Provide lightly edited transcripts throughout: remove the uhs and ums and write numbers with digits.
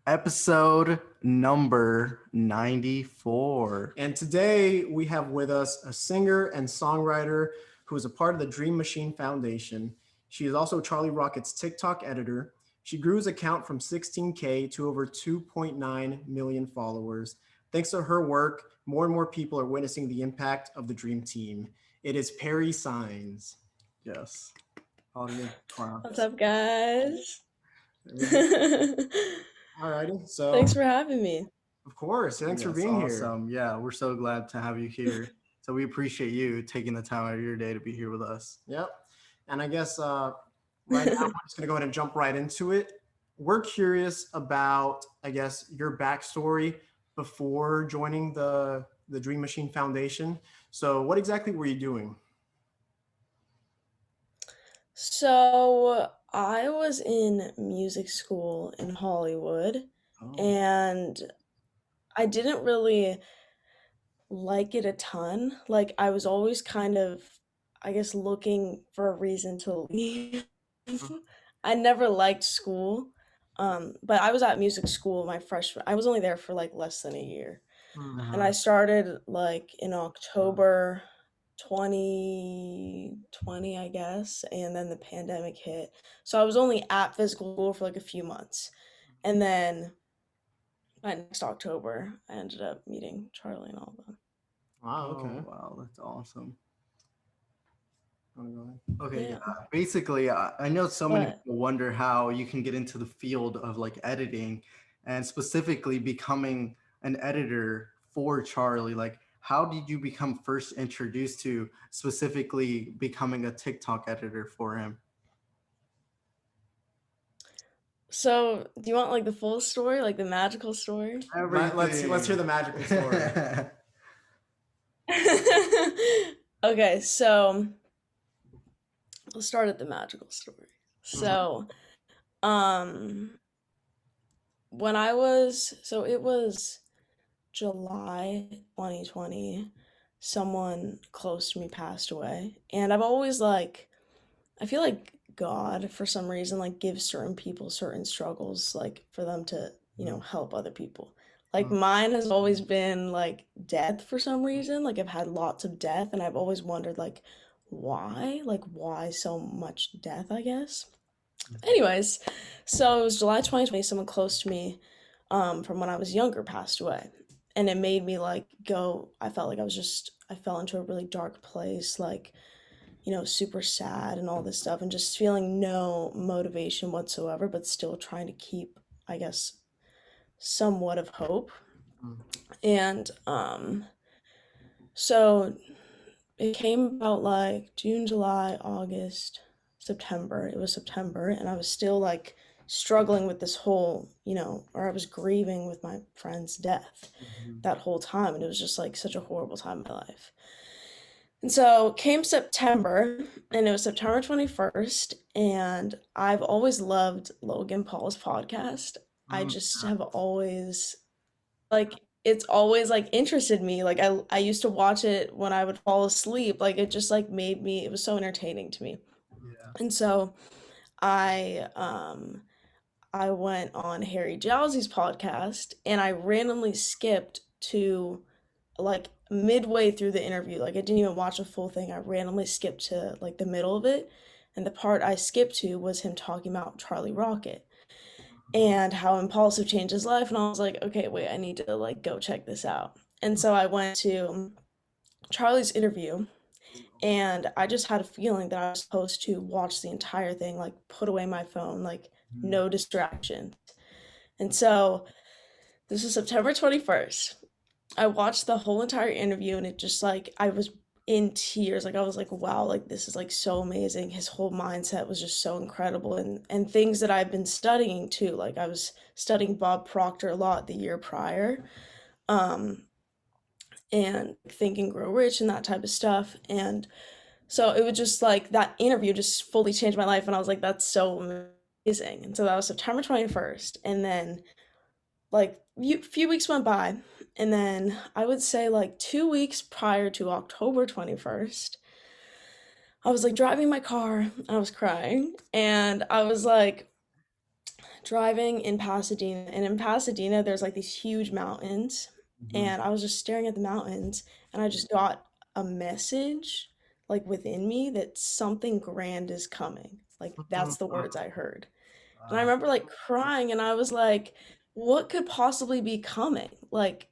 episode number 94. And today we have with us a singer and songwriter who is a part of the Dream Machine Foundation. She is also Charlie Rocket's TikTok editor. She grew his account from 16K to over 2.9 million followers. Thanks to her work, more and more people are witnessing the impact of the Dream Team. It is Perri Saenz. Yes. Audience claps. What's up, guys? Alrighty, so Thanks for having me. of course, thanks for being awesome. Yeah, we're so glad to have you here. So we appreciate you taking the time out of your day to be here with us. Yep. And I guess right now we're just gonna go ahead and jump right into it. We're curious about, I guess, your backstory before joining the Dream Machine Foundation. So what exactly were you doing? So I was in music school in Hollywood, and I didn't really like it a ton. Like, I was always kind of, I guess, looking for a reason to leave. I never liked school, but I was at music school I was only there for like less than a year. And I started like in October 2020, I guess, and then the pandemic hit. So I was only at physical school for like a few months. And then by next October, I ended up meeting Charlie and all of them. Wow, okay. Wow, that's awesome. Wanna go ahead? Okay, Yeah. basically, I know so many What? people wonder how you can get into the field of like editing and specifically becoming an editor for Charlie. Like, how did you become first introduced to specifically becoming a TikTok editor for him? So, do you want like the full story, like the magical story? Let's hear the magical story. Okay, so let's start at the magical story. So, when it was July 2020, someone close to me passed away. And I've always I feel like God, for some reason, like gives certain people certain struggles, like for them to, help other people. Like mine has always been like death for some reason. Like I've had lots of death and I've always wondered why? Like why so much death, I guess. Anyways, so it was July 2020, someone close to me from when I was younger passed away. And it made me I felt like I fell into a really dark place, super sad and all this stuff, and just feeling no motivation whatsoever, but still trying to keep, I guess, somewhat of hope. And so it came about June, July, August, September. It was September, and I was still struggling with this whole, or I was grieving with my friend's death that whole time, and it was just such a horrible time in my life. And so came September, and it was September 21st, and I've always loved Logan Paul's podcast. I just have always, it's always interested me. I used to watch it when I would fall asleep. It just made me, it was so entertaining to me. Yeah. And so I went on Harry Jowsey's podcast, and I randomly skipped to midway through the interview. I didn't even watch the full thing. I randomly skipped to the middle of it, and the part I skipped to was him talking about Charlie Rocket and how Impulsive changed his life. And I was like, okay, wait, I need to go check this out. And so I went to Charlie's interview, and I just had a feeling that I was supposed to watch the entire thing, put away my phone, no distractions. And so this is September 21st. I watched the whole entire interview, and it just I was in tears. I was like, wow, this is so amazing. His whole mindset was just so incredible, and things that I've been studying too. I was studying Bob Proctor a lot the year prior, and Think and Grow Rich and that type of stuff. And so it was just that interview just fully changed my life, and I was like, that's so amazing. And so that was September 21st, and then few weeks went by, and then I would say 2 weeks prior to October 21st, I was driving my car, I was crying, and I was driving in Pasadena, and in Pasadena there's like these huge mountains, Mhm. and I was just staring at the mountains, and I just got a message like within me that something grand is coming. Like that's the words I heard. And I Wow. remember like crying, and I was like, what could possibly be coming? Like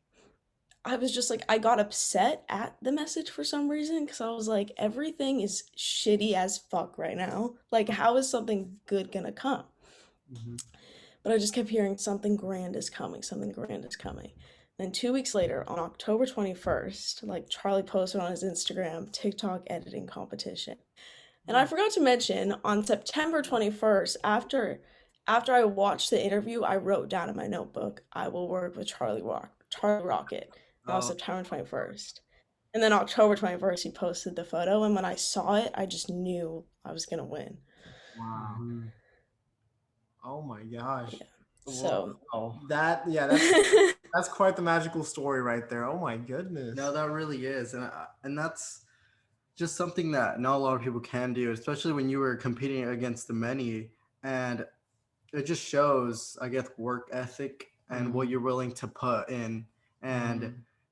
I was just like, I got upset at the message for some reason because I was like, everything is shitty as fuck right now. Like, how is something good gonna come? Mhm. But I just kept hearing something grand is coming, something grand is coming. Then 2 weeks later, on October 21st, like Charlie posted on his Instagram, TikTok editing competition. And I forgot to mention on September 21st, after I watched the interview, I wrote down in my notebook, I will work with Charlie Rocket. That was Oh, September 21st. And then October 21st, he posted the photo. And when I saw it, I just knew I was going to win. Wow. mhm. Oh my gosh. Yeah. So, Wow. Yeah, that's quite the magical story right there. Oh my No, goodness. that really is, and that's just something that not a lot of people can do, especially when you were competing against the many, and it just shows, I guess, work ethic and what Mhm. you're willing to put in, and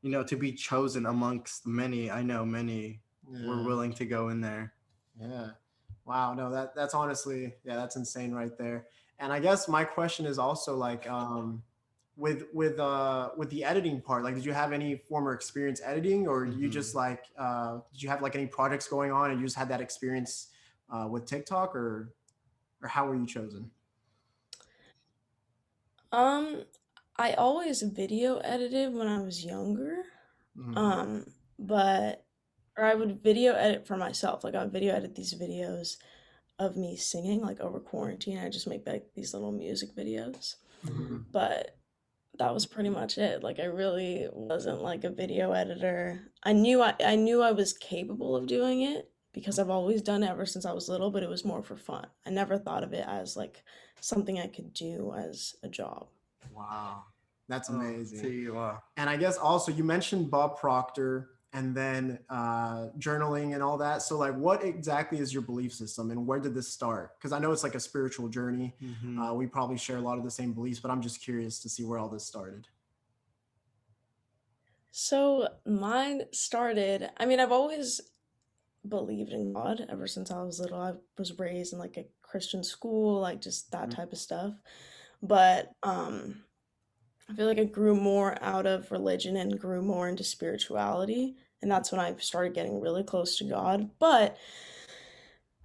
Mhm. to be chosen amongst many. I know many were Yeah. willing to go in there. Yeah. Wow. No, that's honestly, yeah, that's insane right there. And I guess my question is also like, with the editing part, like, did you have any former experience editing, or you just Mhm. like, did you have like any projects going on and you just had that experience with TikTok, or how were you chosen? um, I always video edited when I was younger. Mhm. Um, but or I would video edit for myself. Like I would video edit these videos of me singing like over quarantine. I just make like these little music videos. Mhm. But that was pretty much it. Like I really wasn't like a video editor. I knew I was capable of doing it because I've always done it ever since I was little, but it was more for fun. I never thought of it as like something I could do as a job. Wow. That's Oh, amazing. see, wow. And I guess also you mentioned Bob Proctor and then journaling and all that. So like, what exactly is your belief system and where did this start? Because I know it's like a spiritual journey. Hmm. We probably share a lot of the same beliefs, but I'm just curious to see where all this started. So mine started, I mean, I've always believed in God ever since I was little. I was raised in like a Christian school, like just that Mhm. type of stuff. But I feel like I grew more out of religion and grew more into spirituality. And that's when I started getting really close to God. But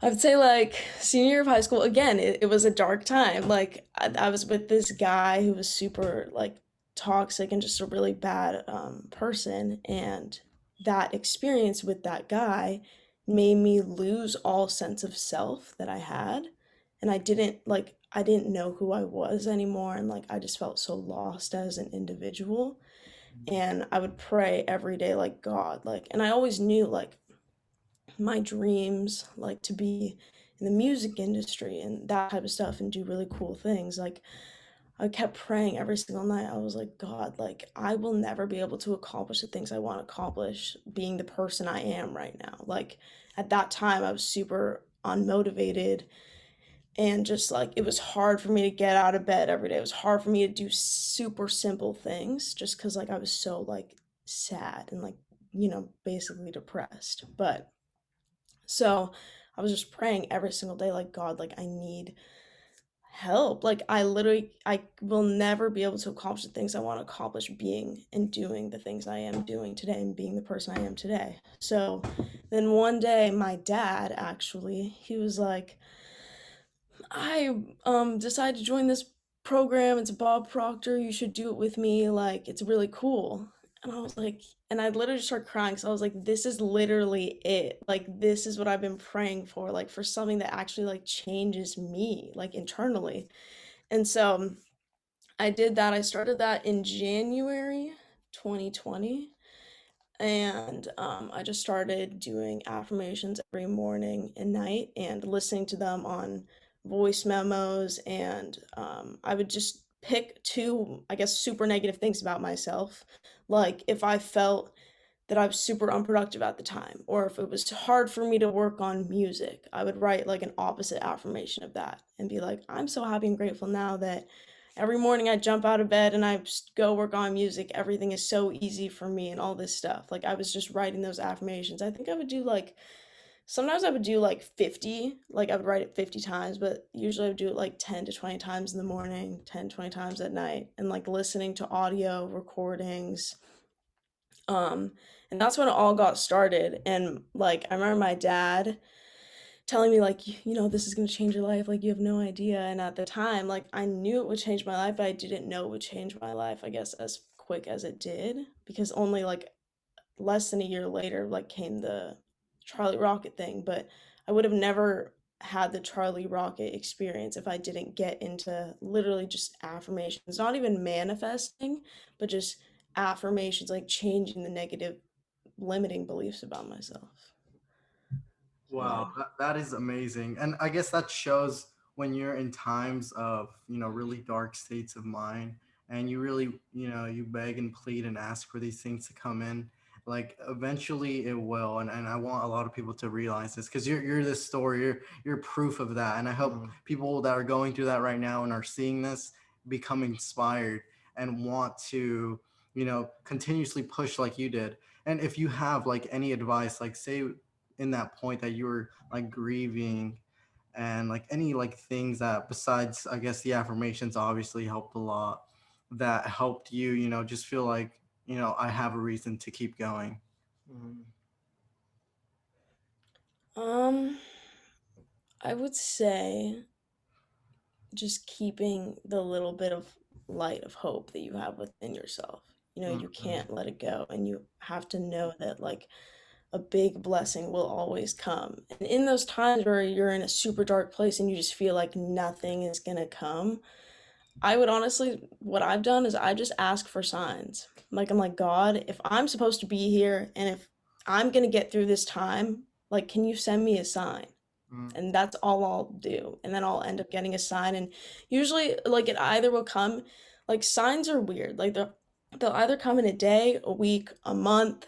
I would say like senior year of high school, again, it was a dark time. Like I was with this guy who was super like toxic and just a really bad person. And that experience with that guy made me lose all sense of self that I had. And I didn't know who I was anymore. And like I just felt so lost as an individual. And I would pray every day, like God, like, and I always knew like my dreams like to be in the music industry and that type of stuff and do really cool things. Like I kept praying every single night. I was like, God, like I will never be able to accomplish the things I want to accomplish being the person I am right now. Like at that time I was super unmotivated and just like it was hard for me to get out of bed every day. It was hard for me to do super simple things just cuz like I was so like sad and like basically depressed. But so I was just praying every single day, like, God, like, I need help. Like, I will never be able to accomplish the things I want to accomplish being and doing the things I am doing today and being the person I am today. So then one day, my dad actually, he was like, I decided to join this program. It's Bob Proctor. You should do it with me. Like, it's really cool. And I was like, and I literally just started crying. So I was like, this is literally it. Like, this is what I've been praying for, like, for something that actually like changes me, like internally. And so I did that. I started that in January 2020. And I just started doing affirmations every morning and night and listening to them on voice memos. And I would just pick two, I guess, super negative things about myself. Like if I felt that I was super unproductive at the time, or if it was hard for me to work on music, I would write like an opposite affirmation of that and be like, I'm so happy and grateful now that every morning I jump out of bed and I go work on music. Everything is so easy for me and all this stuff. Like I was just writing those affirmations. I think I would do like sometimes I would do like 50, like I would write it 50 times, but usually I would do it like 10 to 20 times in the morning, 10, 20 times at night, and like listening to audio recordings. Um, and that's when it all got started. And like I remember my dad telling me like, you know, this is going to change your life, like you have no idea. And at the time, like I knew it would change my life, but I didn't know it would change my life, I guess, as quick as it did, because only like less than a year later like came the Charlie Rocket thing. But I would have never had the Charlie Rocket experience if I didn't get into literally just affirmations, not even manifesting, but just affirmations, like changing the negative limiting beliefs about myself. So, yeah. Wow, that is amazing. And I guess that shows when you're in times of, really dark states of mind and you really, you beg and plead and ask for these things to come in, like eventually it will. And I want a lot of people to realize this because you're this story, you're proof of that. And I hope people that are going through that right now and are seeing this become inspired and want to, continuously push like you did. And if you have like any advice, like say in that point that you were like grieving and like any like things that besides I guess the affirmations obviously helped a lot that helped you just feel like I have a reason to keep going. Mhm. Um, I would say just keeping the little bit of light of hope that you have within yourself. You know, you Mhm. can't let it go, and you have to know that like a big blessing will always come. And in those times where you're in a super dark place and you just feel like nothing is gonna come, I would honestly, what I've done is I just ask for signs. Like, I'm like, God, if I'm supposed to be here and if I'm gonna get through this time, like, can you send me a sign? Mhm. And that's all I'll do. And then I'll end up getting a sign. And usually, like, it either will come, like, signs are weird. Like, they'll either come in a day, a week, a month.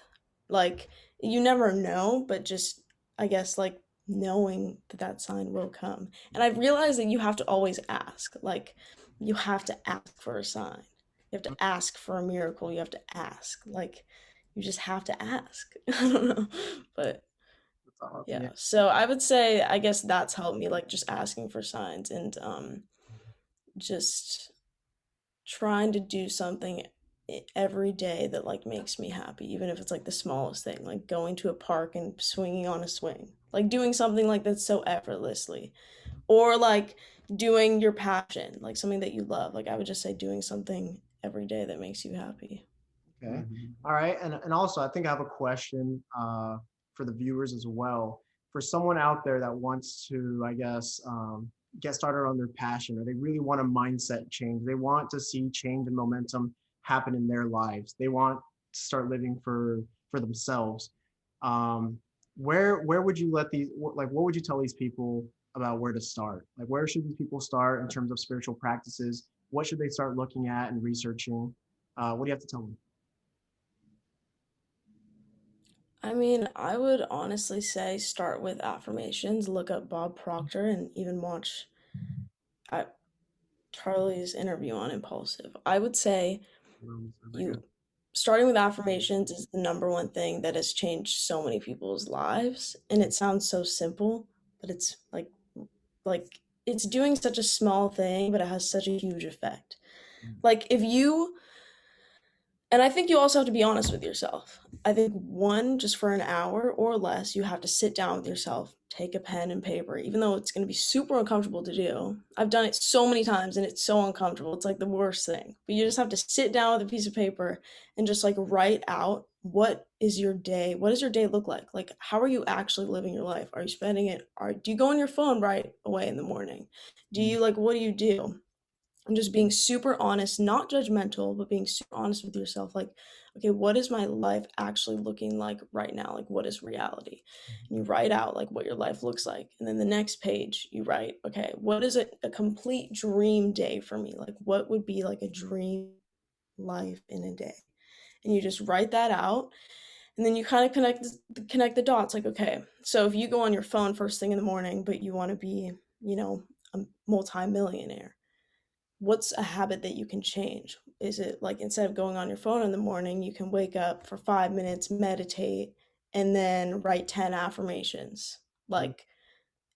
Like, you never know, but just, I guess, like, knowing that that sign will come. And I've realized that you have to always ask. Like, you have to ask for a sign. You have to ask for a miracle. You have to ask. Like, you just have to ask. I don't know. But That's awesome. yeah, Yeah. so I would say I guess that's helped me, like, just asking for signs and, just trying to do something every day that, like, makes me happy, even if it's, like, the smallest thing, like going to a park and swinging on a swing, like, doing something like that so effortlessly, or, like, doing your passion, like, something that you love, like, I would just say doing something every day that makes you happy. Okay. Mhm. All right. And also, I think I have a question for the viewers as well. For someone out there that wants to, I guess, get started on their passion, or they really want a mindset change, they want to see change and momentum happen in their lives. They want to start living for themselves. Um, where would you let these like what would you tell these people about where to start? Like where should these people start in terms of spiritual practices? What should they start looking at and researching? What do you have to tell them? I mean, I would honestly say start with affirmations, look up Bob Proctor, and even watch I Charlie's interview on Impulsive. I would say you starting with affirmations is the number one thing that has changed so many people's lives. And it sounds so simple, but it's like it's doing such a small thing, but it has such a huge effect. Like if you and I think you also have to be honest with yourself. I think one, just for an hour or less, you have to sit down with yourself, take a pen and paper, even though it's going to be super uncomfortable to do. I've done it so many times and it's so uncomfortable. It's like the worst thing. But you just have to sit down with a piece of paper and just like write out what is your day? What does your day look like? Like, how are you actually living your life? Are you spending it? Do you go on your phone right away in the morning? Do you like, what do you do? And just being super honest, not judgmental, but being super honest with yourself. Like, okay, what is my life actually looking like right now? Like, what is reality? And you write out like what your life looks like. And then the next page, you write, okay, what is a complete dream day for me? Like, what would be like a dream life in a day? And you just write that out. And then you kind of connect the dots, like, okay, so if you go on your phone first thing in the morning, but you want to be, you know, a multi-millionaire, what's a habit that you can change? Is it like, instead of going on your phone in the morning, you can wake up for 5 minutes, meditate, and then write 10 affirmations? Like,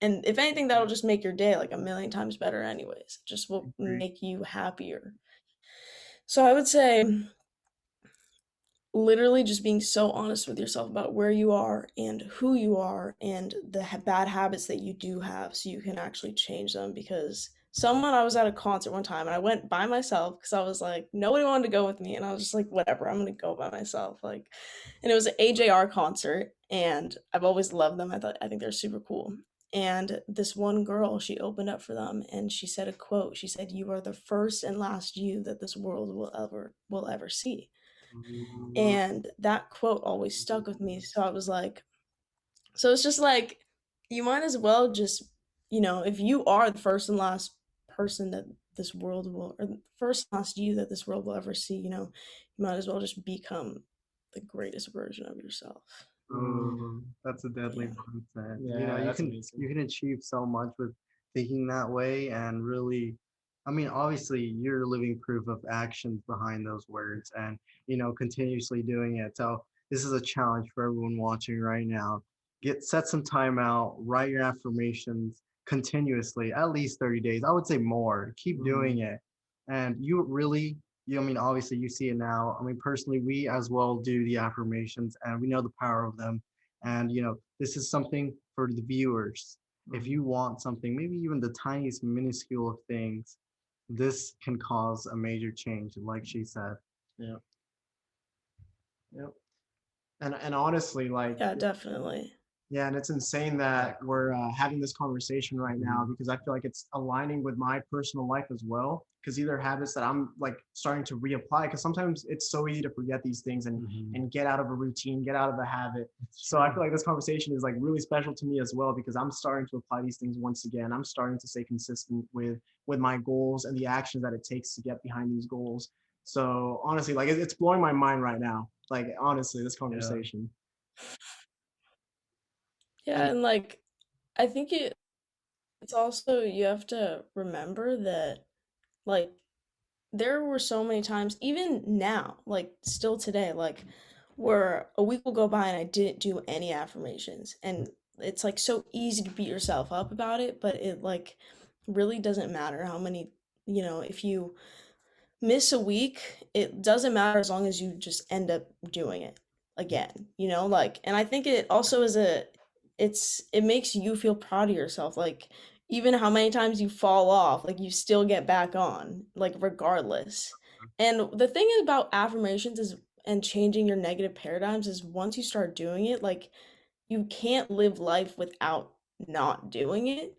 and if anything, that'll just make your day like a million times better anyways. It just will Agree. make you happier. So I would say literally just being so honest with yourself about where you are and who you are and the bad habits that you do have, so you can actually change them. Because I was at a concert one time and I went by myself because I was like, nobody wanted to go with me, and I was just like, whatever, I'm gonna go by myself. Like, and it was an AJR concert, and I've always loved them. I think they're super cool. And this one girl, she opened up for them and she said a quote. She said, "You are the first and last you that this world will ever see." And that quote always stuck with me. So I was like, so it's just like, you might as well just, if you are the first and last person that this world will, or the first and last you that this world will ever see, you might as well just become the greatest version of yourself. That's a deadly Yeah. mindset. Yeah, You that's can amazing. achieve so much with thinking that way, and really, I mean, obviously you're living proof of actions behind those words, and continuously doing it. So this is a challenge for everyone watching right now. Set some time out, write your affirmations continuously, at least 30 days. I would say more. Keep doing it. And you really, I mean, obviously you see it now. I mean, personally, we as well do the affirmations and we know the power of them. And, this is something for the viewers. If you want something, maybe even the tiniest minuscule of things, this can cause a major change, like she said. Yeah. Yep. And honestly, like, Yeah, definitely. yeah, and it's insane that we're having this conversation right now, because I feel like it's aligning with my personal life as well. Because these are habits that I'm like starting to reapply. Because sometimes it's so easy to forget these things and get out of a routine, get out of a habit. So I feel like this conversation is like really special to me as well, because I'm starting to apply these things once again. I'm starting to stay consistent with my goals and the actions that it takes to get behind these goals. So honestly, like it's blowing my mind right now. Like honestly, this conversation. Yeah, And and like, I think it's also, you have to remember that, like, there were so many times, even now, like still today, like, where a week will go by and I didn't do any affirmations. And it's like so easy to beat yourself up about it, but it like really doesn't matter how many, if you miss a week, it doesn't matter as long as you just end up doing it again, like. And I think it also it makes you feel proud of yourself, like, even how many times you fall off, like, you still get back on, like, regardless. And the thing about affirmations is, and changing your negative paradigms, is once you start doing it, like, you can't live life without not doing it.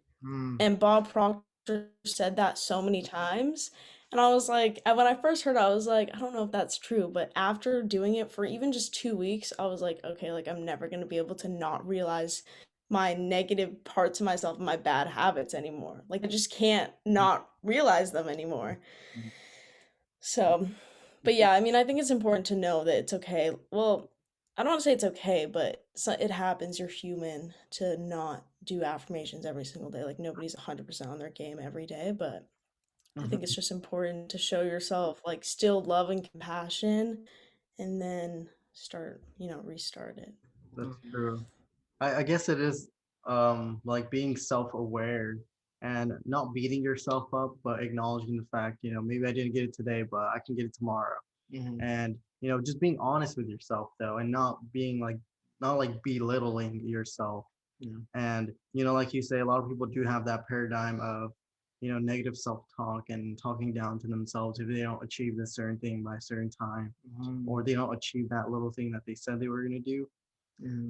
And Bob Proctor said that so many times. And I was like, when I first heard it, I was like, I don't know if that's true. But after doing it for even just 2 weeks, I was like, okay, like, I'm never going to be able to not realize my negative parts of myself and my bad habits anymore. Like, I just can't not realize them anymore. So, but yeah, I mean, I think it's important to know that it's okay. Well, I don't want to say it's okay, but it happens. You're human to not do affirmations every single day. Like, nobody's 100% on their game every day, but I think it's just important to show yourself like still love and compassion, and then restart it. That's true. I guess it is like being self-aware and not beating yourself up, but acknowledging the fact, maybe I didn't get it today, but I can get it tomorrow. And just being honest with yourself though, and not like belittling yourself. Yeah. And like you say, a lot of people do have that paradigm of negative self-talk and talking down to themselves if they don't achieve this certain thing by a certain time, or they don't achieve that little thing that they said they were going to do.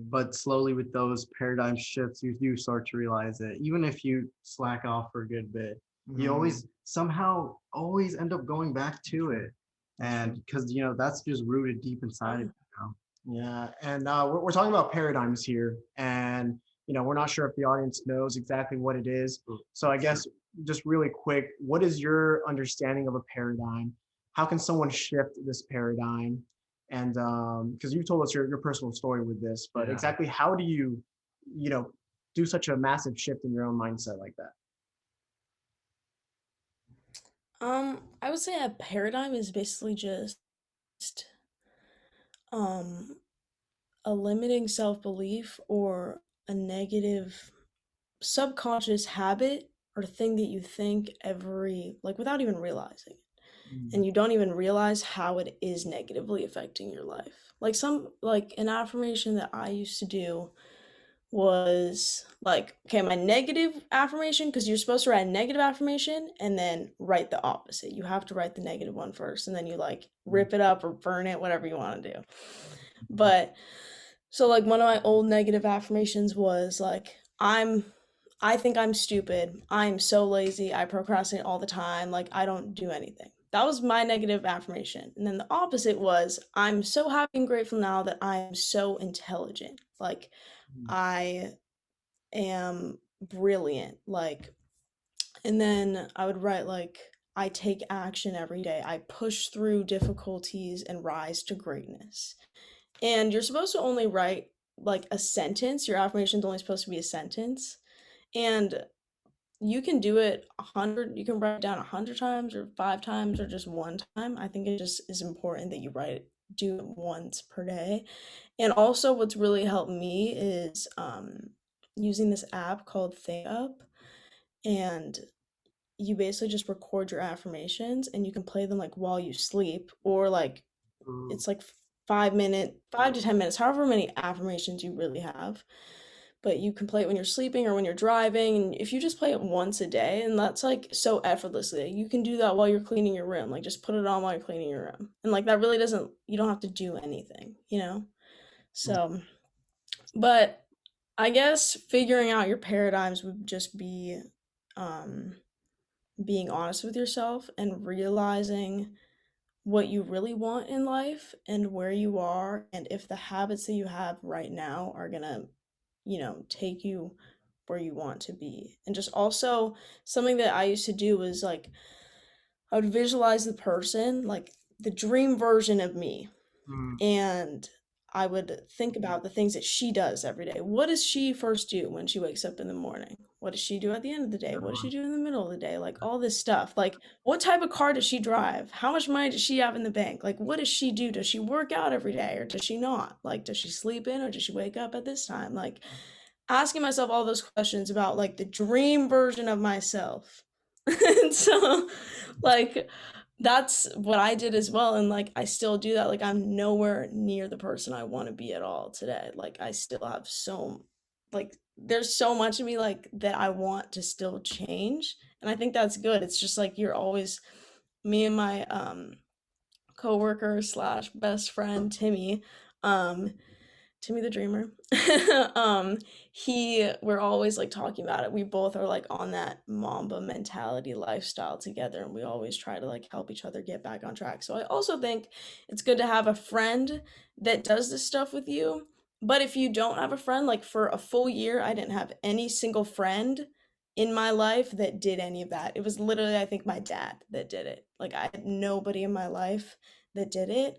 But slowly with those paradigm shifts, you do start to realize that even if you slack off for a good bit, you always somehow always end up going back to it. And because that's just rooted deep inside of you. Yeah, and we're talking about paradigms here, and we're not sure if the audience knows exactly what it is. So I guess just really quick, what is your understanding of a paradigm? How can someone shift this paradigm? And because you told us your personal story with this, but exactly how do you, do such a massive shift in your own mindset like that? I would say a paradigm is basically just um a limiting self-belief or a negative subconscious habit or thing that you think every like without even realizing it. Mm, And you don't even realize how it is negatively affecting your life. Like an affirmation that I used to do was like, okay, my negative affirmation, because you're supposed to write a negative affirmation and then write the opposite. You have to write the negative one first and then you like mm, rip it up or burn it, whatever you want to do. But so like one of my old negative affirmations was like, I think I'm stupid. I'm so lazy. I procrastinate all the time. Like I don't do anything. That was my negative affirmation. And then the opposite was I'm so happy and grateful now that I am so intelligent. Like mm, I am brilliant. Like, and then I would write, like, I take action every day. I push through difficulties and rise to greatness. And you're supposed to only write like a sentence. Your affirmation's only supposed to be a sentence. And you can do it 100, you can write it down 100 times or 5 times or just one time. I think it just is important that you do it once per day. And also, what's really helped me is using this app called Think Up, and you basically just record your affirmations, and you can play them like while you sleep, or like mm, it's like 5 minute, 5 to 10 minutes, however many affirmations you really have. But you can play it when you're sleeping or when you're driving, and if you just play it once a day, and that's like so effortlessly, you can do that while you're cleaning your room. Like just put it on while you're cleaning your room, and like that really doesn't, you don't have to do anything, you know. mm, So but I guess figuring out your paradigms would just be um, being honest with yourself and realizing what you really want in life and where you are, and if the habits that you have right now are gonna, take you where you want to be. And just also something that I used to do was like I would visualize the person, like the dream version of me, mm, and I would think about the things that she does every day. What does she first do when she wakes up in the morning? What does she do at the end of the day? good What does she one. do in the middle of the day? Like all this stuff. Like what type of car does she drive? How much money does she have in the bank? Like what does she do? Does she work out every day or does she not? Like does she sleep in or does she wake up at this time? Like asking myself all those questions about like the dream version of myself. And so like that's what I did as well, and like I still do that. Like I'm nowhere near the person I want to be at all today. Like I still have like there's so much of me like that I want to still change, and I think that's good. It's just like you're always me and my coworker slash best friend um Timmy the Dreamer. um, we're always like talking about it. We both are like on that Mamba mentality lifestyle together, and we always try to like help each other get back on track. So I also think it's good to have a friend that does this stuff with you. But if you don't have a friend, like for a full year, I didn't have any single friend in my life that did any of that. It was literally, I think, my dad that did it. Like I had nobody in my life that did it.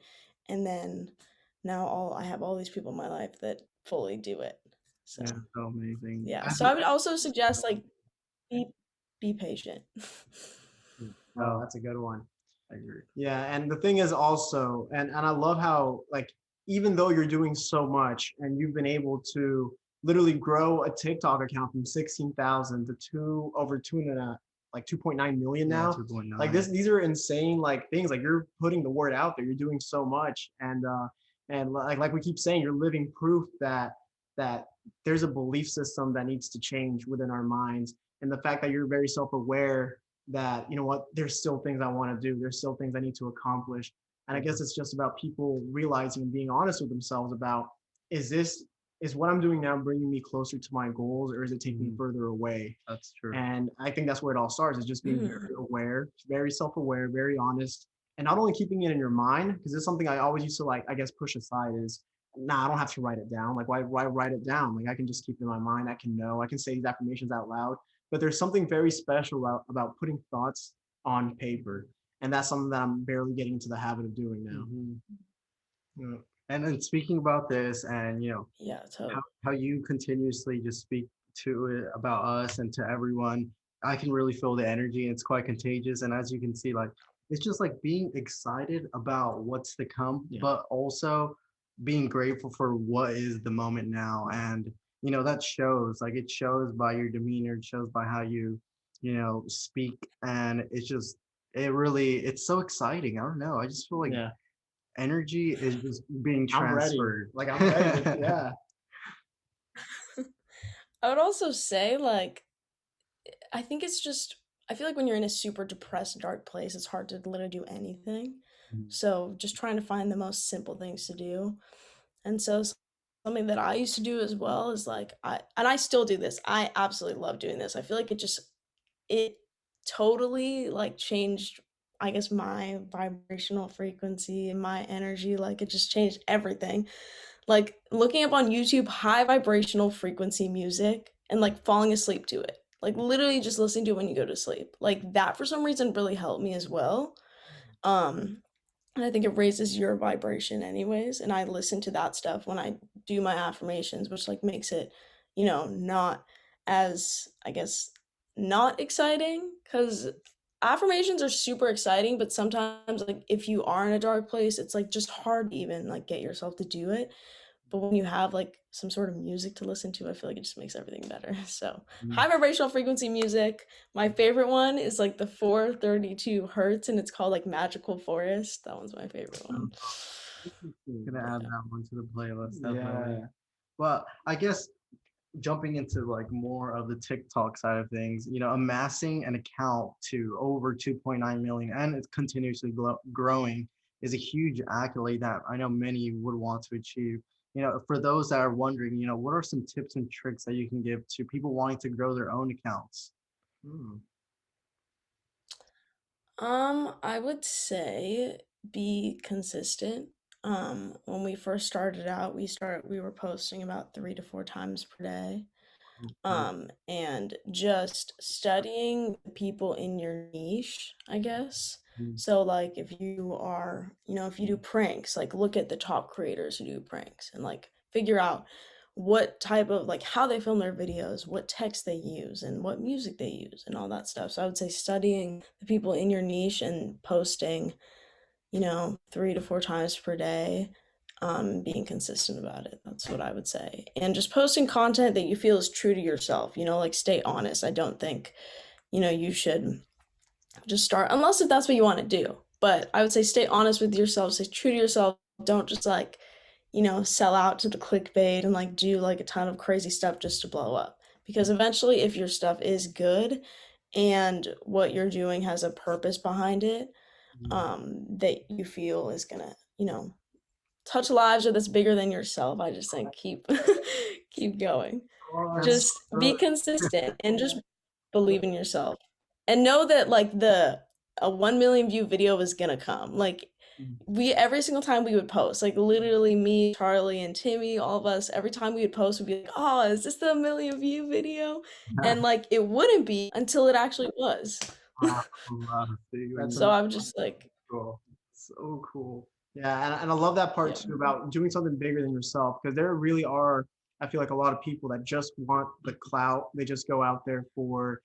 And then now all I have all these people in my life that fully do it. So Yeah, so amazing. yeah. I So I would also suggest like be be patient. Oh, that's a good one. agree. Yeah, and the thing is also, and I love how like even though you're doing so much and you've been able to literally grow a TikTok account from 16,000 to over two and a like 2.9 million Yeah, now. Like 2.9. these are insane like things. Like you're putting the word out there. You're doing so much, and like we keep saying, you're living proof that there's a belief system that needs to change within our minds, and the fact that you're very self-aware that you know what, there's still things I want to do, there's still things I need to accomplish. And I guess it's just about people realizing and being honest with themselves about, is this, is what I'm doing now bringing me closer to my goals, or is it taking me further away? That's true. And I think that's where it all starts, is just being very aware, very self-aware, very honest, and not only keeping it in your mind, because it's something I always used to like, I guess, push aside is, nah, I don't have to write it down. Like why write it down? Like I can just keep it in my mind. I can say these affirmations out loud. But there's something very special about putting thoughts on paper. And that's something that I'm barely getting into the habit of doing now. Mhm. Yeah. And then speaking about this, and Yeah, how, totally. how you continuously just speak to it about us and to everyone, I can really feel the energy, and it's quite contagious. And as you can see, like it's just like being excited about what's to come, Yeah. but also being grateful for what is the moment now. And that shows, like it shows by your demeanor, it shows by how you speak. And it's so exciting. I don't know, I just feel like Yeah. energy is just being I'm ready. transferred. Like I'm ready. Yeah. I would also say, like, I think it's just, I feel like when you're in a super depressed, dark place, it's hard to literally do anything. So just trying to find the most simple things to do. And so something that I used to do as well is like, and I still do this. I absolutely love doing this. I feel like it totally like changed, I guess, my vibrational frequency and my energy. Like it just changed everything. Like looking up on YouTube high vibrational frequency music and like falling asleep to it. Like literally just listening to it when you go to sleep. Like that for some reason really helped me as well. Um and I think it raises your vibration anyways, and I listen to that stuff when I do my affirmations, which like makes it, not as, I guess, not exciting, cuz affirmations are super exciting, but sometimes like if you are in a dark place, it's like just hard to even like get yourself to do it. But when you have like some sort of music to listen to, I feel like it just makes everything better. So, high vibrational frequency music. My favorite one is like the 432 hertz, and it's called like Magical Forest. That one's my favorite one. Gonna add Yeah. that one to the playlist, definitely. Yeah. Well, I guess jumping into like more of the TikTok side of things, amassing an account to over 2.9 million and it's continuously growing is a huge accolade that I know many would want to achieve. For those that are wondering, what are some tips and tricks that you can give to people wanting to grow their own accounts? Hmm. I would say be consistent. When we first started out, we were posting about 3 to 4 times per day. And just studying the people in your niche, I guess. So like if you are, if you do pranks, like look at the top creators who do pranks and like figure out what type of like how they film their videos, what text they use and what music they use and all that stuff. So I would say studying the people in your niche and posting, 3 to 4 times per day, being consistent about it. That's what I would say. And just posting content that you feel is true to yourself, like stay honest. I don't think, you should just start, unless if that's what you want to do. But I would say stay honest with yourself, stay true to yourself. Don't just like, sell out to the clickbait and like do like a ton of crazy stuff just to blow up. Because eventually, if your stuff is good and what you're doing has a purpose behind it, that you feel is gonna, touch lives or that's bigger than yourself, I just think keep keep going. That's Just be consistent and just believe in yourself. And know that like the a 1 million view video is gonna come. Like we every single time we would post, like literally me, Charlie, and Timmy, all of us, every time we would post, we'd be like, "Oh, is this the 1 million view video?" And like it wouldn't be until it actually was. that's So I'm just like, Cool. So cool. Yeah, and I love that part yeah. too about doing something bigger than yourself because there really are, I feel like a lot of people that just want the clout. They just go out there for,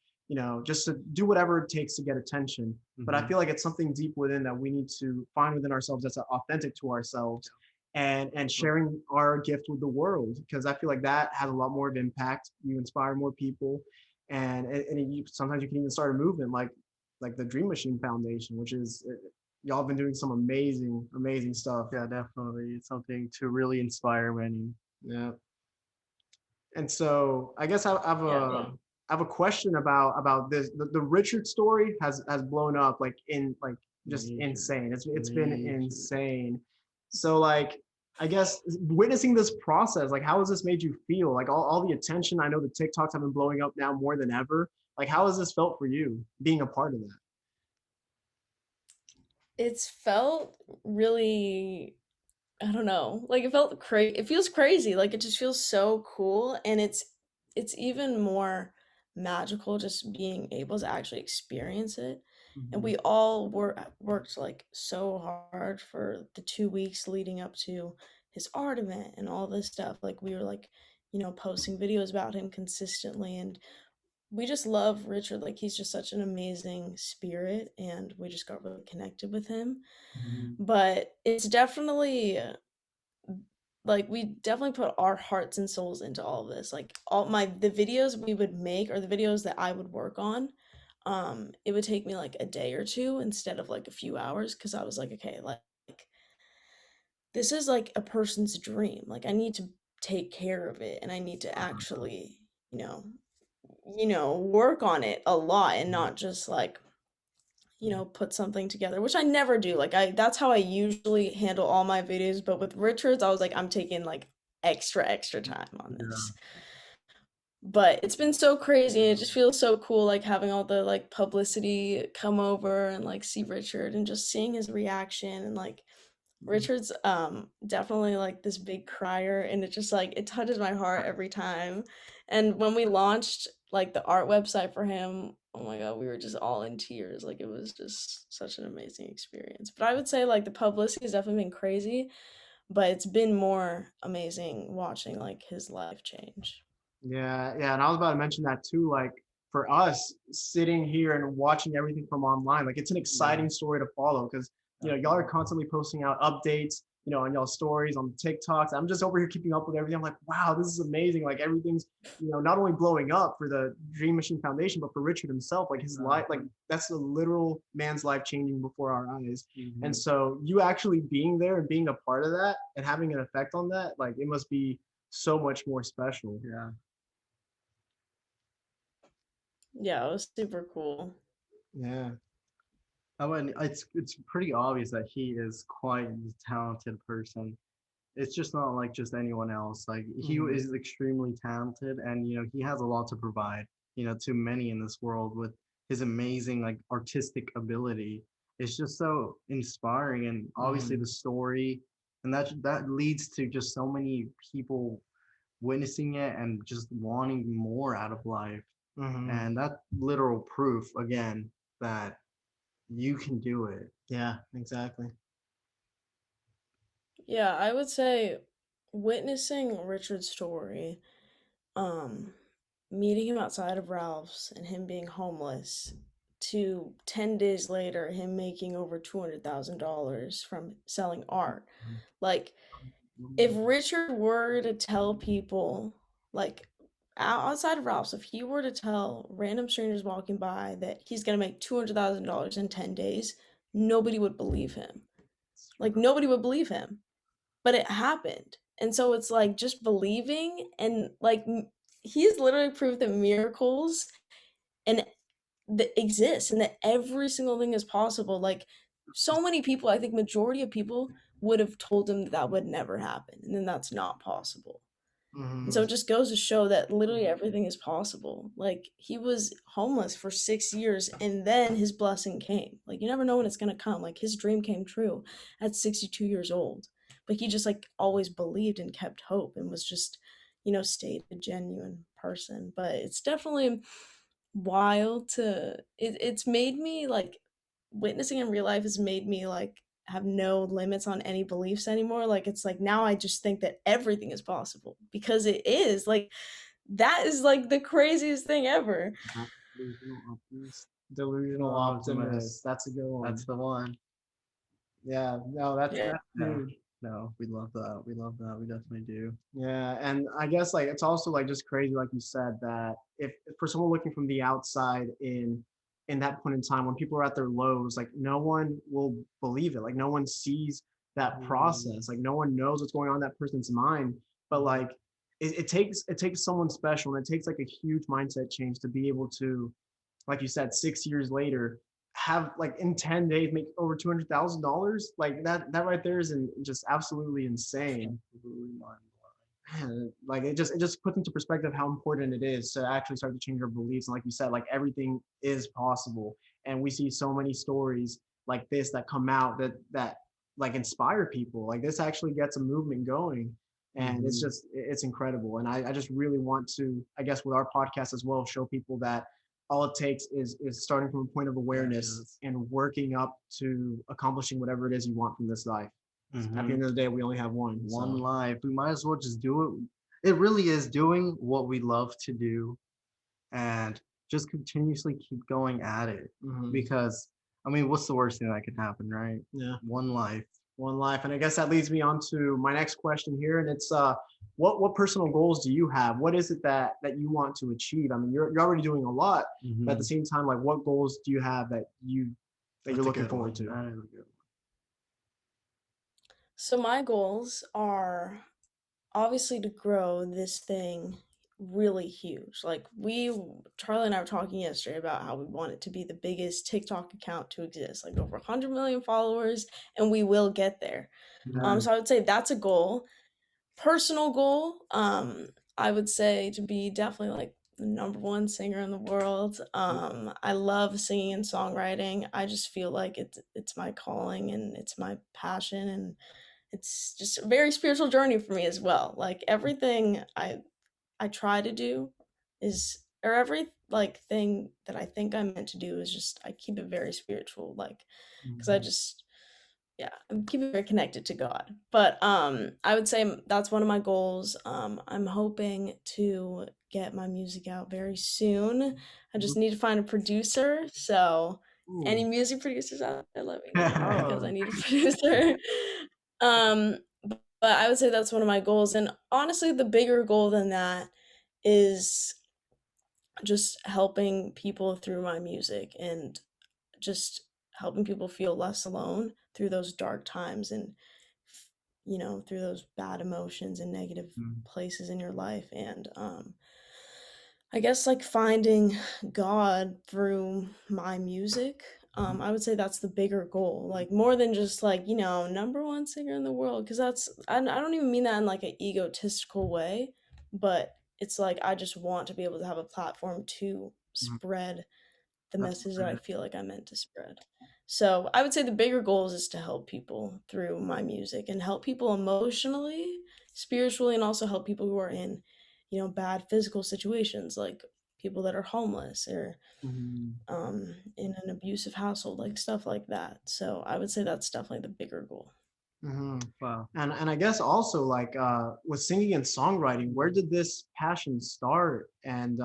just to do whatever it takes to get attention. But I feel like it's something deep within that we need to find within ourselves that's authentic to ourselves and sharing our gift with the world because I feel like that has a lot more of impact. You inspire more people and sometimes you can even start a movement like the Dream Machine Foundation, which is y'all been doing some amazing, amazing stuff. Yeah, definitely. It's something to really inspire many. Yeah. And so I guess Yeah. I have a question about this. The Richard story has blown up like in like just Major, insane. It's been major. insane. So like I guess witnessing this process, like how has this made you feel? Like all the attention, I know the TikToks have been blowing up now more than ever. Like how has this felt for you being a part of that? It's felt really, I don't know, like it felt crazy. It feels crazy. Like it just feels so cool, and it's even more magical just being able to actually experience it. And we all worked like so hard for the 2 weeks leading up to his art event and all this stuff. Like we were like, posting videos about him consistently, and we just love Richard. Like he's just such an amazing spirit, and we just got really connected with him. Mhm. But it's definitely like we definitely put our hearts and souls into all of this. Like the videos we would make, or the videos that I would work on, it would take me like a day or two instead of like a few hours, because I was like, okay, like this is like a person's dream. Like I need to take care of it, and I need to actually, you know, work on it a lot, and not just like, put something together, which I never do. Like that's how I usually handle all my videos, but with Richards, I was like, I'm taking like extra time on this. But it's been so crazy, and it just feels so cool, like having all the like publicity come over and like see Richard and just seeing his reaction. And like Richard's definitely like this big crier, and it just like it touches my heart every time. And when we launched like the art website for him, oh my god, we were just all in tears. Like it was just such an amazing experience. But I would say like the publicity has definitely been crazy, but it's been more amazing watching like his life change. Yeah, yeah, and I was about to mention that too. Like for us, sitting here and watching everything from online, like it's an exciting story to follow because y'all are constantly posting out updates, on y'all stories on TikToks. I'm just over here keeping up with everything. I'm like, wow, this is amazing. Like everything's, not only blowing up for the Dream Machine Foundation, but for Richard himself. Like his life, like that's a literal man's life changing before our eyes. And so you actually being there and being a part of that and having an effect on that, like it must be so much more special. Yeah. Yeah, it was super cool. Yeah. I mean, it's pretty obvious that he is quite a talented person. It's just not like just anyone else. Like he is extremely talented, and he has a lot to provide, to many in this world with his amazing like artistic ability. It's just so inspiring, and obviously the story, and that leads to just so many people witnessing it and just wanting more out of life. And that literal proof again that you can do it. Yeah, exactly. Yeah, I would say witnessing Richard's story, um, meeting him outside of Ralph's and him being homeless, to 10 days later him making over $200,000 from selling art. Like if Richard were to tell people, like outside of Ralph's, if he were to tell random strangers walking by that he's gonna make $200,000 in 10 days, nobody would believe him. Like nobody would believe him, but it happened. And so it's like just believing, and like he's literally proved that miracles and that exist, and that every single thing is possible. Like so many people, I think majority of people would have told him that would never happen, and then that's not possible. And so it just goes to show that literally everything is possible. Like he was homeless for 6 years, and then his blessing came. Like you never know when it's gonna come. Like his dream came true at 62 years old. But he just like always believed and kept hope, and was just, stayed a genuine person. But it's definitely wild to it's made me like, witnessing in real life has made me like have no limits on any beliefs anymore. Like it's like now I just think that everything is possible, because it is like that is like the craziest thing ever. Delusional optimist. Delusional optimist. That's a good one. That's the one. Yeah, no, that's Yeah. huge. No, we love that. We love that. We definitely do. Yeah, and I guess like it's also like just crazy, like you said, that if for someone looking from the outside in that point in time when people are at their lows, like no one will believe it. Like no one sees that process. Like no one knows what's going on in that person's mind. But like it takes someone special, and it takes like a huge mindset change to be able to, like you said, 6 years later, have like in 10 days make over $200,000. Like that right there is just absolutely insane. Man, like it just puts into perspective how important it is to actually start to change our beliefs. And like you said, like everything is possible. And we see so many stories like this that come out that like inspire people. Like this actually gets a movement going. And it's incredible. And I just really want to, I guess with our podcast as well, show people that all it takes is starting from a point of awareness Yes. and working up to accomplishing whatever it is you want from this life. At the Mhm. end of the day, we only have one. One So. life. We might as well just do it. It really is doing what we love to do and just continuously keep going at it. Mhm. Because I mean, what's the worst thing that could happen, right? Yeah. One life. One life. And I guess that leads me on to my next question here. And it's what personal goals do you have? What is it that you want to achieve? I mean, you're already doing a lot, but at the Mhm. same time, like what goals do you have that you're That's a looking good forward one. to? That is a good So my goals are obviously to grow this thing really huge. Like Charlie and I were talking yesterday about how we want it to be the biggest TikTok account to exist, like over 100 million followers, and we will get there. one. So I would say that's a goal. Personal goal, I would say to be definitely like the number one singer in the world. I love singing and songwriting. I just feel like it's my calling and it's my passion, and it's just a very spiritual journey for me as well. Like everything I try to do is, or every like thing that I think I'm meant to do is just I keep it very spiritual, like because I Mhm. just yeah, I'm keeping very connected to God. But I would say that's one of my goals. I'm hoping to get my music out very soon. I just need to find a producer. So any Ooh. music producers out there, let me know because I Oh. need a producer. um, but I would say that's one of my goals. And honestly, the bigger goal than that is just helping people through my music and just helping people feel less alone through those dark times and through those bad emotions and negative Mhm. places in your life. And I guess like finding God through my music. I would say that's the bigger goal, like more than just like number one singer in the world, because I don't even mean that in like an egotistical way, but it's like I just want to be able to have a platform to Mhm. spread the That's message that I great. feel like I'm meant to spread. So I would say the bigger goals is to help people through my music and help people emotionally, spiritually, and also help people who are in, bad physical situations, like people that are homeless or Mhm. in an abusive household, like stuff like that. So I would say that's definitely the bigger goal. Mhm. Wow. And I guess also like with singing and songwriting, where did this passion start? And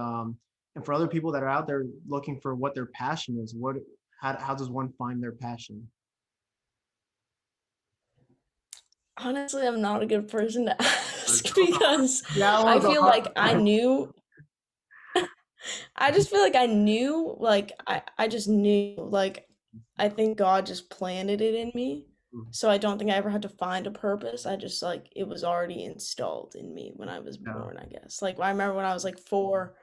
for other people that are out there looking for what their passion is, how does one find their passion? Honestly, I'm not a good person to Like, ask because Yeah, I I want to feel go. like I knew I just feel like I knew, like I just knew, like I think God just planted it in me. So I don't think I ever had to find a purpose. I just like it was already installed in me when I was yeah. born, I guess. Like I remember when I was like 4,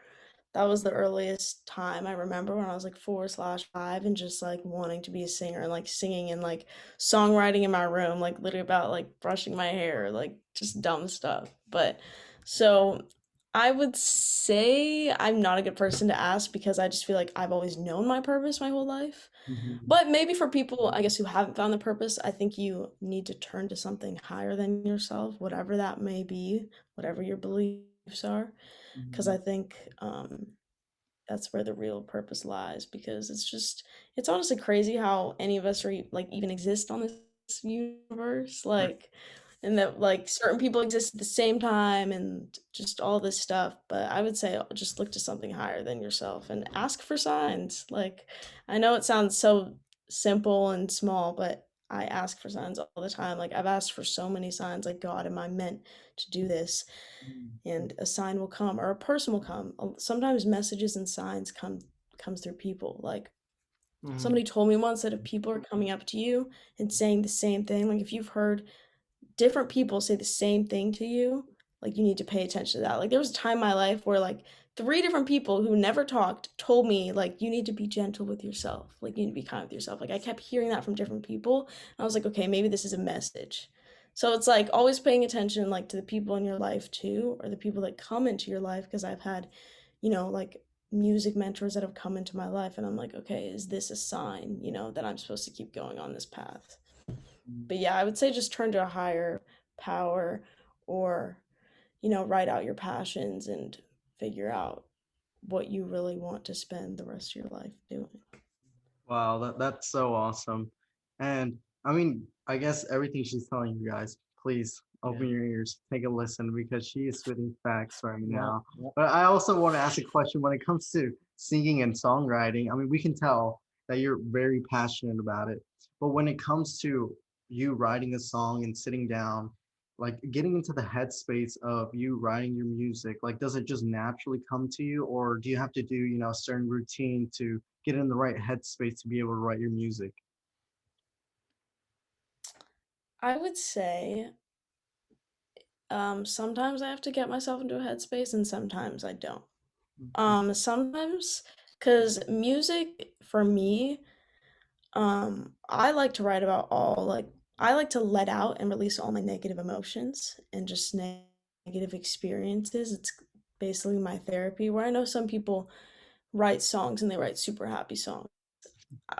that was the earliest time I remember when I was like 4/5 and just like wanting to be a singer and like singing and like songwriting in my room, like literally about like brushing my hair, like just dumb stuff. But so I would say I'm not a good person to ask because I just feel like I've always known my purpose my whole life. Mhm. But maybe for people, I guess, who haven't found the purpose, I think you need to turn to something higher than yourself, whatever that may be, whatever your beliefs are. Because Mhm. I think that's where the real purpose lies. Because it's honestly crazy how any of us are like even exist on this universe. Right. Like, and that like certain people exist at the same time and just all this stuff. But I would say just look to something higher than yourself and ask for signs. Like, I know it sounds so simple and small, but I ask for signs all the time. Like, I've asked for so many signs, like, God, am I meant to do this? And a sign will come or a person will come. Sometimes messages and signs comes through people. Like, Mhm. somebody told me once that if people are coming up to you and saying the same thing, like if you've heard different people say the same thing to you, like you need to pay attention to that. Like there was a time in my life where like 3 different people who never talked told me like you need to be gentle with yourself. Like you need to be kind with yourself. Like I kept hearing that from different people. And I was like, okay, maybe this is a message. So it's like always paying attention like to the people in your life too, or the people that come into your life because I've had, like music mentors that have come into my life and I'm like, okay, is this a sign, that I'm supposed to keep going on this path? But yeah, I would say just turn to a higher power or, write out your passions and figure out what you really want to spend the rest of your life doing. Wow, that's so awesome. And I mean, I guess everything she's telling you guys, please open your ears, take a listen because she is spitting facts right now. But I also want to ask a question when it comes to singing and songwriting. I mean, we can tell that you're very passionate about it. But when it comes to you writing a song and sitting down, like getting into the headspace of you writing your music, like does it just naturally come to you, or do you have to do, a certain routine to get in the right headspace to be able to write your music? I would say sometimes I have to get myself into a headspace and sometimes I don't. Sometimes, because music for me, I like to write about I like to let out and release all my negative emotions and just negative experiences. It's basically my therapy, where I know some people write songs and they write super happy songs.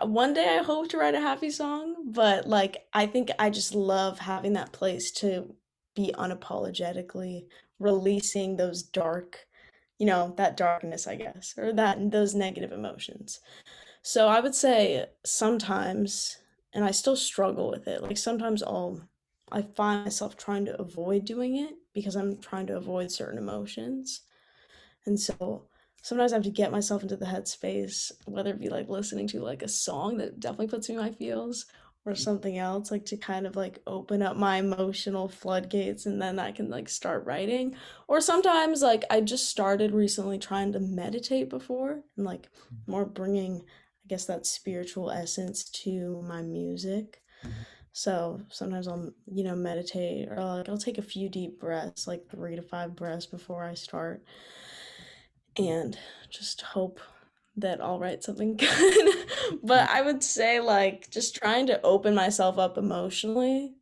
One day I hope to write a happy song, but like I think I just love having that place to be unapologetically releasing those dark, that darkness, I guess, or those negative emotions. So I would say sometimes, and I still struggle with it. Like sometimes I find myself trying to avoid doing it because I'm trying to avoid certain emotions. And so sometimes I have to get myself into the headspace, whether it be like listening to like a song that definitely puts me in my feels or something else, like to kind of like open up my emotional floodgates and then I can like start writing. Or sometimes like I just started recently trying to meditate before and like more bringing, I guess, that spiritual essence to my music. So sometimes I'll, meditate or like I'll take a few deep breaths, like 3 to 5 breaths before I start and just hope that I'll write something good. But I would say like just trying to open myself up emotionally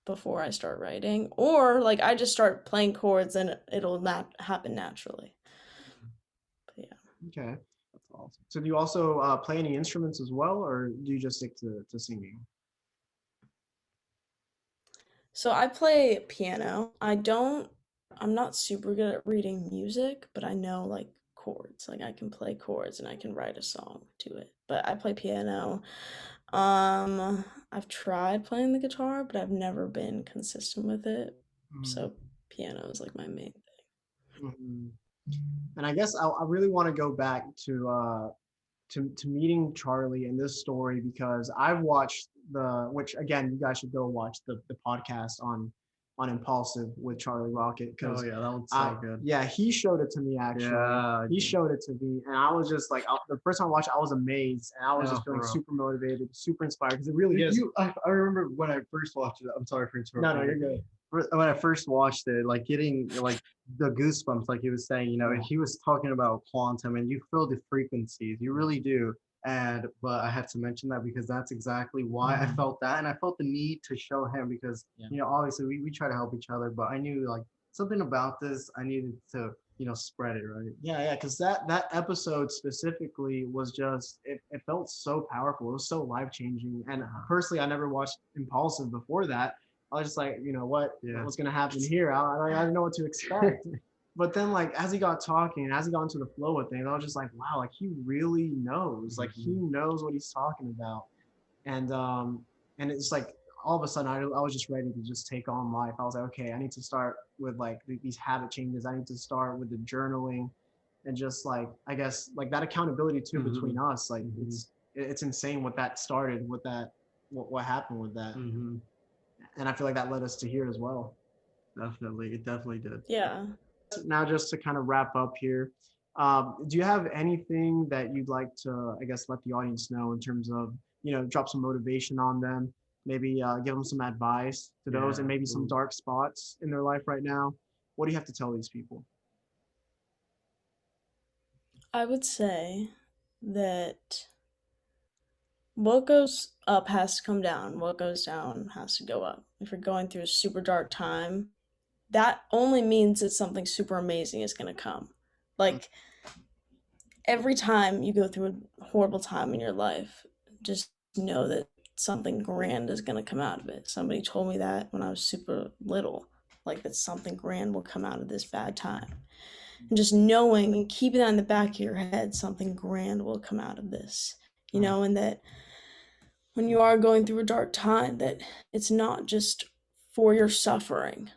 before I start writing, or like I just start playing chords and it'll not happen naturally. But yeah. Okay, that's awesome. So do you also play any instruments as well, or do you just stick to singing? So I play piano. I'm not super good at reading music, but I know like chords. Like I can play chords and I can write a song to it. But I play piano. I've tried playing the guitar, but I've never been consistent with it. So piano is like my main thing. Mhm. And I guess I really want to go back to meeting Charlie in this story because I've watched which again, you guys should go watch the podcast on Impulsive with Charlie Rocket because Oh yeah, that one's so good. yeah, he showed it to me actually. Yeah, He showed it to me, and I was just like, the first time I watched it, I was amazed, and I was Yeah, just feeling for real. super motivated, super inspired because it really is. I remember when I first watched it. I'm sorry for interrupting. No, you're good. When I first watched it, like getting like the goosebumps, like he was saying, and he was talking about quantum, and you feel the frequencies, you really do. But I had to mention that because that's exactly why I felt that, and I felt the need to show him because obviously we try to help each other, but I knew like something about this, I needed to spread it, right? Yeah, because that episode specifically was just it felt so powerful. It was so life changing. And personally, I never watched Impulsive before that. I was just like, what's gonna happen here? I didn't know what to expect. But then like as he got talking and as he got into the flow of things, I was just like, wow, like he really knows. Like he knows what he's talking about. And it's like all of a sudden I was just ready to just take on life. I was like, okay, I need to start with like these habit changes. I need to start with the journaling and just like I guess like that accountability too between us. Like it's insane what that started, what happened with that. And I feel like that led us to here as well. Definitely, it definitely did. Yeah. Now just to kind of wrap up here, do you have anything that you'd like to, I guess, let the audience know in terms of, drop some motivation on them, maybe give them some advice to those and maybe some dark spots in their life right now? What do you have to tell these people? I would say that what goes up has to come down. What goes down has to go up. If you're going through a super dark time, that only means that something super amazing is going to come. Like every time you go through a horrible time in your life, just know that something grand is going to come out of it. Somebody told me that when I was super little, like that something grand will come out of this bad time. and just knowing and keeping that in the back of your head, something grand will come out of this, you know, and that when you are going through a dark time, that it's not just for your suffering,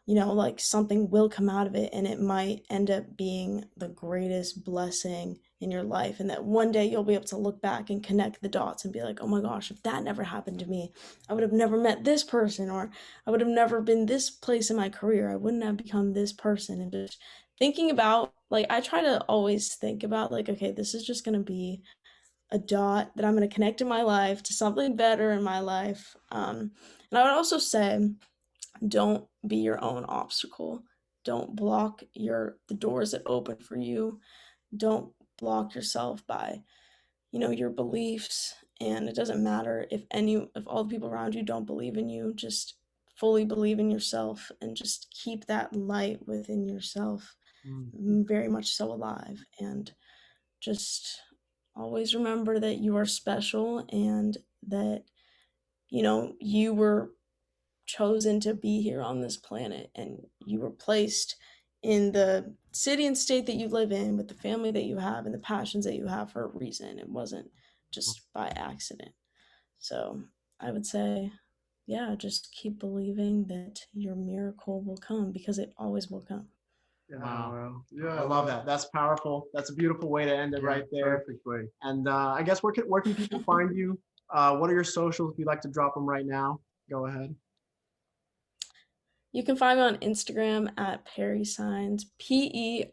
you know, like something will come out of it and it might end up being the greatest blessing in your life. And that one day you'll be able to look back and connect the dots and be like, oh my gosh, if that never happened to me, I would have never met this person, or I would have never been this place in my career. I wouldn't have become this person. And just thinking about, like, I try to always think about, like, okay, this is just going to be a dot that I'm going to connect in my life to something better in my life. And I would also say, don't be your own obstacle. Don't block the doors that open for you. Don't block yourself by, you know, your beliefs. And it doesn't matter if all the people around you don't believe in you. Just fully believe in yourself and just keep that light within yourself very much so alive. And just always remember that you are special and that, you know, you were chosen to be here on this planet and you were placed in the city and state that you live in with the family that you have and the passions that you have for a reason. It wasn't just by accident. So I would say, yeah, just keep believing that your miracle will come, because it always will come. Wow. I love that. That's powerful. That's a beautiful way to end it right there. Perfect way. And I guess where can people find you? What are your socials? If you'd like to drop them right now, go ahead. You can find me on Instagram at Perri Saenz, Perrisaenz.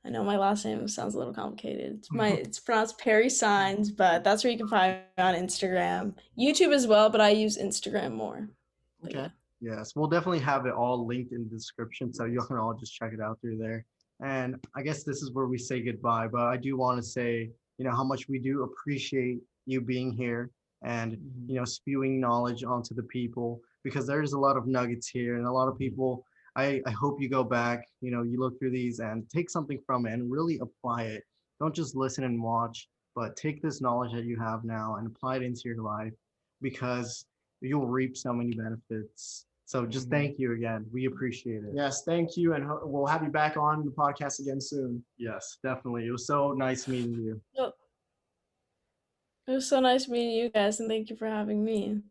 I know my last name sounds a little complicated. It's pronounced Perri Saenz, but that's where you can find me on Instagram. YouTube as well, but I use Instagram more. Okay. Yeah. Yes, we'll definitely have it all linked in the description, so you can all just check it out through there. And I guess this is where we say goodbye, but I do want to say, you know, how much we do appreciate you being here and, you know, spewing knowledge onto the people, because there's a lot of nuggets here and a lot of people. I hope you go back, you know, you look through these and take something from it and really apply it. Don't just listen and watch, but take this knowledge that you have now and apply it into your life, because you'll reap so many benefits. So just thank you again. We appreciate it. Yes, thank you. And we'll have you back on the podcast again soon. Yes, definitely. It was so nice meeting you. It was so nice meeting you guys, and thank you for having me.